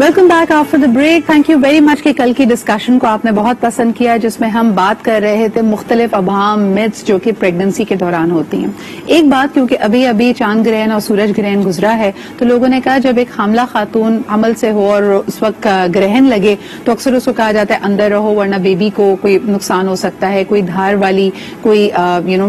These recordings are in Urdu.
Welcome back after the break. Thank you very much کہ کل کی ڈسکشن کو آپ نے بہت پسند کیا, جس میں ہم بات کر رہے تھے مختلف ابہام میتھس جو کہ پریگننسی کے دوران ہوتی ہیں. ایک بات, کیونکہ ابھی چاند گرہن اور سورج گرہن گزرا ہے, تو لوگوں نے کہا جب ایک حاملہ خاتون حمل سے ہو اور اس وقت گرہن لگے تو اکثر اس کو کہا جاتا ہے اندر رہو ورنہ بیبی کو کوئی نقصان ہو سکتا ہے, کوئی دھار والی کوئی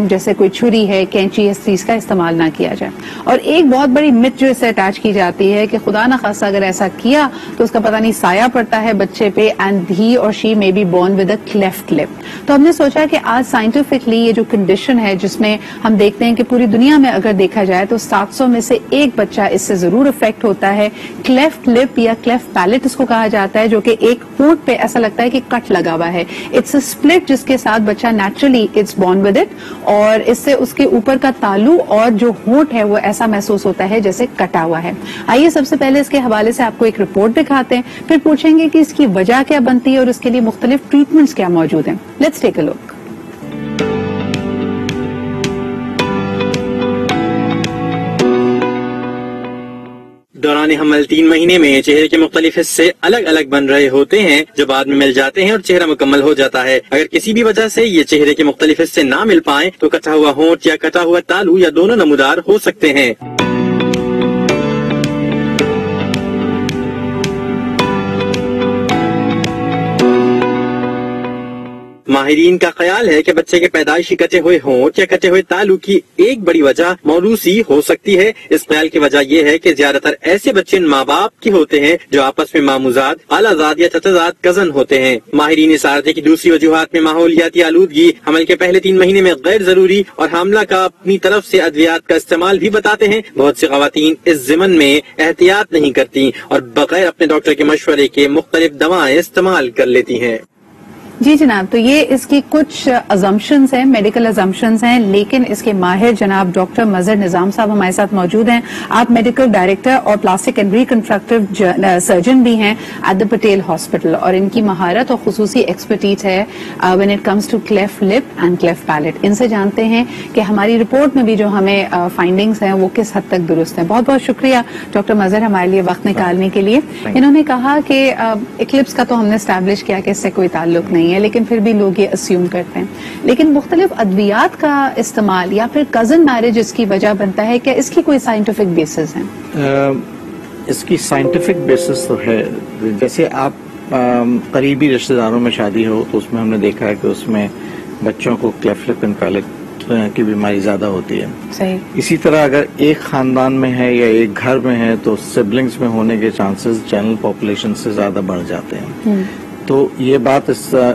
جیسے کوئی چھری ہے, کینچی, اس چیز کا استعمال نہ کیا جائے. اور ایک بہت بڑی مت جو اس سے اٹیچ کی جاتی ہے کہ خدا نخواستہ اگر ایسا کیا تو اس کا پتہ نہیں سایہ پڑتا ہے بچے پہ, اینڈ ہی اور she may be born with a cleft lip. تو ہم نے سوچا کہ آج سائنٹیفکلی یہ جو کنڈیشن ہے جس میں ہم دیکھتے ہیں کہ پوری دنیا میں اگر دیکھا جائے تو 700 میں سے ایک بچہ اس سے ضرور افیکٹ ہوتا ہے. کلیفٹ لپ یا کلیفٹ پیلٹ اس کو کہا جاتا ہے, جو کہ ایک ہونٹ پہ ایسا لگتا ہے کہ کٹ لگا ہوا ہے. اٹس اے اسپلٹ جس کے ساتھ بچہ naturally it's born with it, اور اس سے اس کے اوپر کا تالو اور جو ہونٹ ہے وہ ایسا محسوس ہوتا ہے جیسے کٹا ہوا ہے. آئیے سب سے پہلے اس کے حوالے سے آپ کو ایک رپورٹ دکھاتے ہیں, پھر پوچھیں گے کہ اس کی وجہ کیا بنتی ہے اور اس کے لیے مختلف ٹریٹمنٹس کیا موجود ہیں. لیٹس ٹیک اے لک. دوران حمل 3 مہینے میں چہرے کے مختلف حصے الگ الگ بن رہے ہوتے ہیں جو بعد میں مل جاتے ہیں اور چہرہ مکمل ہو جاتا ہے. اگر کسی بھی وجہ سے یہ چہرے کے مختلف حصے نہ مل پائیں تو کٹا ہوا ہونٹ یا کٹا ہوا تالو یا دونوں نمودار ہو سکتے ہیں. ماہرین کا خیال ہے کہ بچے کے پیدائشی کٹے ہوئے ہونٹ یا کٹے ہوئے تالو کی ایک بڑی وجہ موروثی ہو سکتی ہے. اس خیال کی وجہ یہ ہے کہ زیادہ تر ایسے بچے ماں باپ کے ہوتے ہیں جو آپس میں ماموزاد, خالازاد یا چچازاد کزن ہوتے ہیں. ماہرین اس عارضے کی دوسری وجوہات میں ماحولیاتی آلودگی, حمل کے پہلے 3 مہینے میں غیر ضروری اور حاملہ کا اپنی طرف سے ادویات کا استعمال بھی بتاتے ہیں. بہت سی خواتین اس ضمن میں احتیاط نہیں کرتی اور بغیر اپنے ڈاکٹر کے مشورے کے مختلف دوائیں استعمال کر لیتی ہیں. جی جناب, تو یہ اس کی کچھ ازمپشنز ہیں, میڈیکل ازمپشنز ہیں, لیکن اس کے ماہر جناب ڈاکٹر مظہر نظام صاحب ہمارے ساتھ موجود ہیں. آپ میڈیکل ڈائریکٹر اور پلاسٹک اینڈ ریکنسٹرکٹیو سرجن بھی ہیں ایٹ دا پٹیل ہاسپٹل, اور ان کی مہارت اور خصوصی ایکسپرٹیز ہے when it comes to cleft lip and cleft palate. ان سے جانتے ہیں کہ ہماری رپورٹ میں بھی جو ہمیں فائنڈنگز ہیں وہ کس حد تک درست ہیں. بہت بہت شکریہ ڈاکٹر مظہر ہمارے لیے وقت نکالنے کے لیے. انہوں نے کہا کہ ایکلپس کا تو ہم نے اسٹیبلش کیا کہ اس سے کوئی تعلق نہیں ہے, لیکن پھر بھی لوگ یہ اسیوم کرتے ہیں. لیکن مختلف ادویات کا استعمال یا پھر کزن میرج اس کی وجہ بنتا ہے, کیا اس کی کوئی سائنٹیفک بیسس ہیں؟ اس کی سائنٹیفک بیسس تو ہے. جیسے آپ قریبی رشتہ داروں میں شادی ہو تو اس میں ہم نے دیکھا ہے کہ اس میں بچوں کو کلیفٹ لپ اینڈ پیلٹ کی بیماری زیادہ ہوتی ہے. صحیح. اسی طرح اگر ایک خاندان میں ہے یا ایک گھر میں ہے تو سبلنگز میں ہونے کے چانسز جنرل پاپولیشن سے زیادہ بڑھ جاتے ہیں. تو یہ بات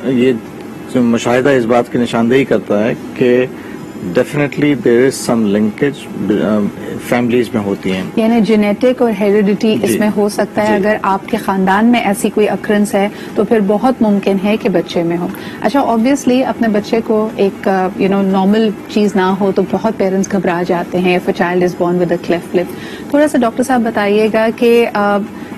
یہ مشاہدہ اس بات کی نشاندہی کرتا ہے کہ definitely there is some linkage families میں ہوتی ہیں, یعنی جینیٹک اور ہیریڈیٹی اس میں ہو سکتا ہے. اگر آپ کے خاندان میں ایسی کوئی اکرنس ہے تو پھر بہت ممکن ہے کہ بچے میں ہو. اچھا, آبویسلی اپنے بچے کو ایک نارمل چیز نہ ہو تو بہت پیرنٹس گھبرا جاتے ہیں. If a child is born with a cleft lip, تھوڑا سا ڈاکٹر صاحب بتائیے گا کہ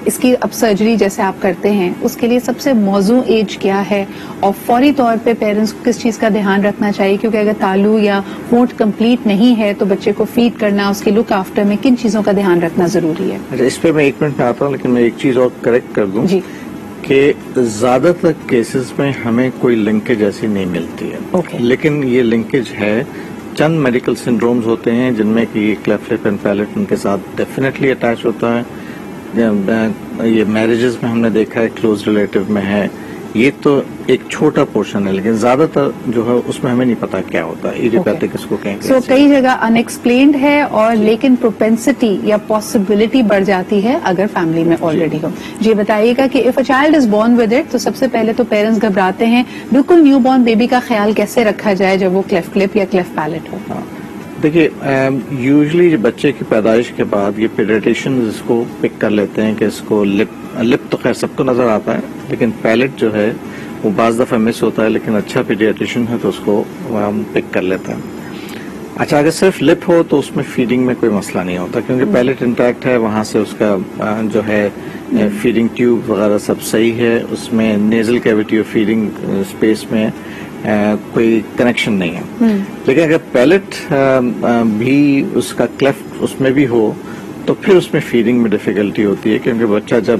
اس کی اب سرجری جیسے آپ کرتے ہیں اس کے لیے سب سے موزوں ایج کیا ہے, اور فوری طور پہ پیرنٹس کو کس چیز کا دھیان رکھنا چاہیے, کیونکہ اگر تالو یا ہونٹ کمپلیٹ نہیں ہے تو بچے کو فیڈ کرنا, اس کے لک آفٹر میں کن چیزوں کا دھیان رکھنا ضروری ہے؟ اس پہ میں 1 منٹ میں آتا ہوں, لیکن میں ایک چیز اور کریکٹ کر دوں کہ زیادہ تر کیسز میں ہمیں کوئی لنکیج ایسی نہیں ملتی ہے. لیکن یہ لنکیج ہے. چند میڈیکل سنڈرومز ہوتے ہیں جن میں کہ کلیفٹ لپ اینڈ پیلٹ ان کے ساتھ ڈیفینیٹلی اٹیچ ہوتا ہے. یہ میرجز میں ہم نے دیکھا ہے, کلوز ریلیٹو میں ہے. یہ تو ایک چھوٹا پورشن ہے, لیکن زیادہ تر جو ہے اس میں ہمیں نہیں پتا کیا ہوتا ہے. ایڈیوپیتھک اس کو کہیں گے. سو کئی جگہ ان ایکسپلینڈ ہے, اور لیکن پروپینسٹی یا پاسبلٹی بڑھ جاتی ہے اگر فیملی میں آلریڈی ہو. جی بتائیے گا کہ if a child is born with it, تو سب سے پہلے تو پیرنٹس گھبراتے ہیں. بالکل نیو بورن بیبی کا خیال کیسے رکھا جائے جب وہ کلیفٹ لپ یا کلیفٹ پیلٹ ہو؟ دیکھیے, یوزلی بچے کی پیدائش کے بعد یہ پیڈیٹیشن اس کو پک کر لیتے ہیں کہ اس کو لپ تو خیر سب کو نظر آتا ہے, لیکن پیلٹ جو ہے وہ بعض دفعہ مس ہوتا ہے, لیکن اچھا پیڈیٹیشین ہے تو اس کو ہم پک کر لیتے ہیں. اچھا, اگر صرف لپ ہو تو اس میں فیڈنگ میں کوئی مسئلہ نہیں ہوتا, کیونکہ پیلٹ انٹیکٹ ہے, وہاں سے اس کا جو ہے فیڈنگ ٹیوب وغیرہ سب صحیح ہے. اس میں نیزل کیویٹی اور فیڈنگ اسپیس میں کوئی کنیکشن نہیں ہے. لیکن اگر پیلٹ بھی اس کا کلیفٹ اس میں بھی ہو تو پھر اس میں فیڈنگ میں ڈیفیکلٹی ہوتی ہے, کیونکہ بچہ جب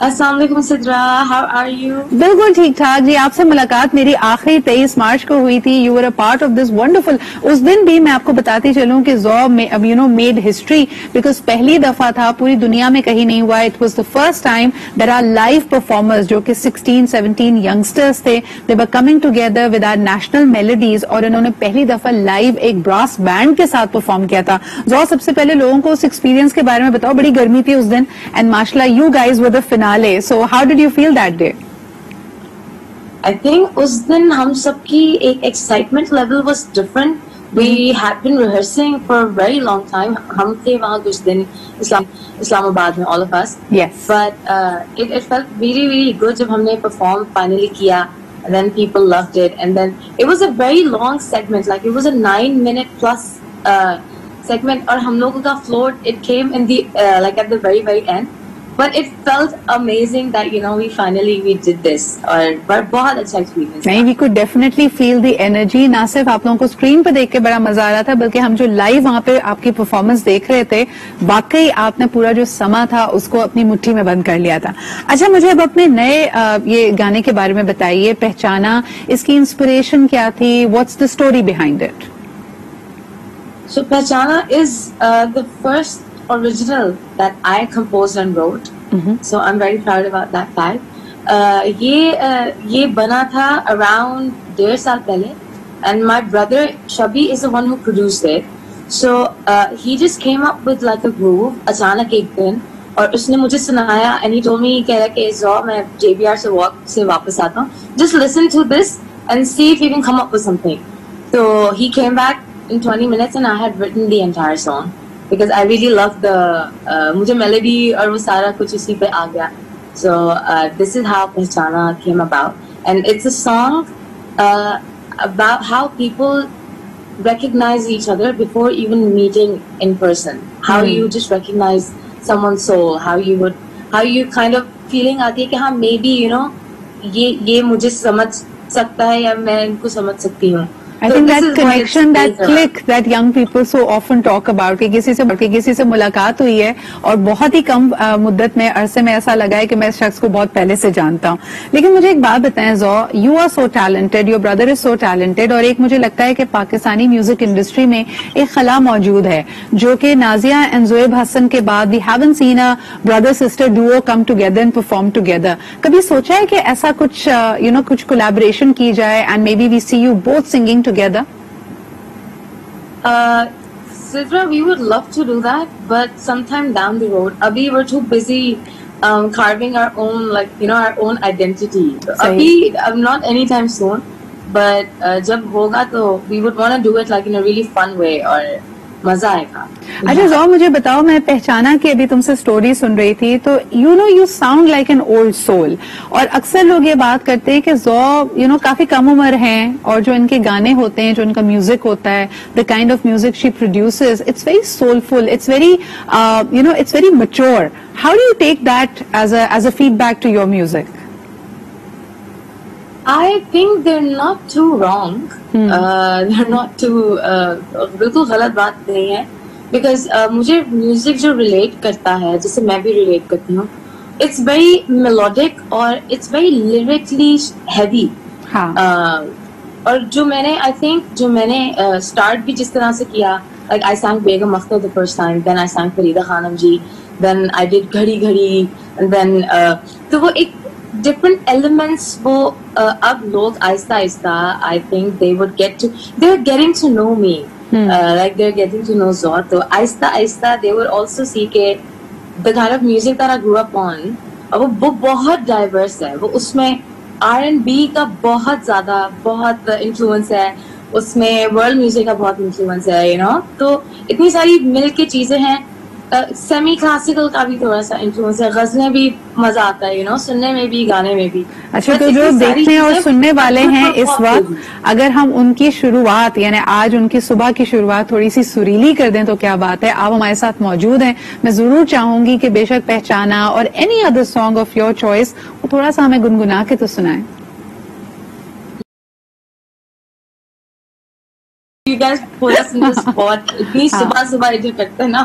السلام علیکم سدرا, how are you? بالکل ٹھیک ٹھاک جی. آپ سے ملاقات میری آخری 23 مارچ کو ہوئی تھی. You were a part of this wonderful. اس دن بھی میں آپ کو بتاتی چلوں کہ ذو میڈ ہسٹری, بیکاز پہلی دفعہ تھا, پوری دنیا میں کہیں نہیں ہوا. It was the first time there are live performers جو کہ 16-17 ینگسٹرز تھے. They were coming together with our national melodies, اور انہوں نے پہلی دفعہ لائیو ایک براس بینڈ کے ساتھ پرفارم کیا تھا. ذو, سب سے پہلے لوگوں کو اس ایکسپیرینس کے بارے میں بتاؤ. بڑی گرمی تھی اس دن, اینڈ ماشاء اللہ you guys were the finale. So how did you feel that day? I think اس دن ہم سب کی ایک excitement level was different. We had been rehearsing for a very long time. ہم تھے وہاں کچھ دن اسلام آباد میں, all of us. Yes. But it felt really, really good جب ہم نے perform finally کیا. And then people loved it. And then it was a very long segment. Like it was a 9-minute plus segment. اور ہم لوگوں کا float, it came in the like at the very, very end. But it felt amazing that, we finally did this. اور بہت اچھا ایکسپیرینس. نہیں, we could definitely feel the energy. نہ صرف آپ لوگوں کو اسکرین پہ دیکھ کے بڑا مزہ آ رہا تھا, بلکہ ہم جو لائیو وہاں پہ آپ کی پرفارمنس دیکھ رہے تھے, واقعی آپ نے پورا جو سما تھا اس کو اپنی مٹھی میں بند کر لیا تھا. اچھا, مجھے اب اپنے نئے یہ گانے کے بارے میں بتائیے. پہچانا, اس کی انسپریشن کیا تھی؟ What's the story behind it? So Pehchana is the first original that I composed and wrote. So I'm very proud about that fact. یہ بنا تھا around 1.5 سال پہلے, and my brother Shabi is the one who produced it. So he just came up with like a groove اچانک ایک دن, اور اس نے مجھے سنایا, and he told me کہ ذو, میں JBR سے واپس آتا ہوں, just listen to this and see if you can come up with something. So he came back in 20 minutes and I had written the entire song. Because I really love مجھے melody اور وہ سارا کچھ اسی پہ آ گیا. So this is how Pehchana came about. And it's a song about how people recognize each other before even meeting in person. How you just recognize someone's soul. How you kind of feeling آتی ہے کہ ہاں maybe یہ مجھے سمجھ سکتا ہے یا میں ان کو سمجھ سکتی ہوں. I think that connection, that click that young people so often talk about, کہ کسی سے ملاقات ہوئی ہے اور بہت ہی کم مدت میں عرصے میں ایسا لگا ہے کہ میں اس شخص کو بہت پہلے سے جانتا ہوں. لیکن مجھے ایک بات بتائیں ذو, you are so talented, your brother is so talented, اور ایک مجھے لگتا ہے کہ پاکستانی میوزک انڈسٹری میں ایک خلا موجود ہے جو کہ نازیہ اینڈ زویب حسن کے بعد we haven't seen a brother sister duo come together and perform together. کبھی سوچا ہے کہ ایسا کچھ کچھ collaboration کی جائے and maybe we see you both singing together? Sidra, we would love to do that, but sometime down the road. Abhi we're too busy carving our own, our own identity. Abhi not anytime soon, but jab hoga to we would want to do it like in a really fun way or مزہ آئے گا. اچھا ذو, مجھے بتاؤ, میں پہچانا کی ابھی تم سے اسٹوری سن رہی تھی, تو you sound like an old civil, اور اکثر لوگ یہ بات کرتے ہیں کہ ذو کافی کم عمر ہیں, اور جو ان کے گانے ہوتے ہیں, جو ان کا میوزک ہوتا ہے, the kind of music she produces, it's very soulful, it's very it's very mature. How do you take that as a feedback to your music? I think they're not too wrong. They're not too بالکل غلط بات نہیں ہے, because مجھے میوزک جو ریلیٹ کرتا ہے, جسے میں بھی ریلیٹ کرتی ہوں, it's very melodic اور it's very lyrically heavy. اور جو میں نے I think جو میں نے start بھی جس طرح سے کیا, like I sang Begum Akhtar the first time, then I sang Farida Khanum G, then I did گھڑی گھڑی, and then تو وہ ایک different elements وہ اب لوگ آہستہ آہستہ I think they're getting to know me, like they're getting to know ذو, تو آہستہ آہستہ they will also see کہ the kind of music that I grew up on, وہ بہت diverse ہے. وہ اس میں R&B کا بہت زیادہ بہت انفلوئنس ہے, اس میں ورلڈ میوزک کا بہت انفلوئنس ہے, تو اتنی ساری مل کے چیزیں ہیں. سیمی کلاسیکل کا بھی تھوڑا سا انفلوئنس ہے, غزلیں بھی مزہ آتا ہے سننے میں بھی, گانے میں بھی. اچھا, تو جو دیکھنے اور سننے والے ہیں اس وقت, اگر ہم ان کی شروعات, یعنی آج ان کی صبح کی شروعات تھوڑی سی سریلی کر دیں تو کیا بات ہے. آپ ہمارے ساتھ موجود ہیں, میں ضرور چاہوں گی کہ بے شک پہچانا اور any other song of your choice وہ تھوڑا سا ہمیں گنگنا کے تو سنائیں. You guys put us in the spot. اتنی صبح ادھر کرتے ہیں نا.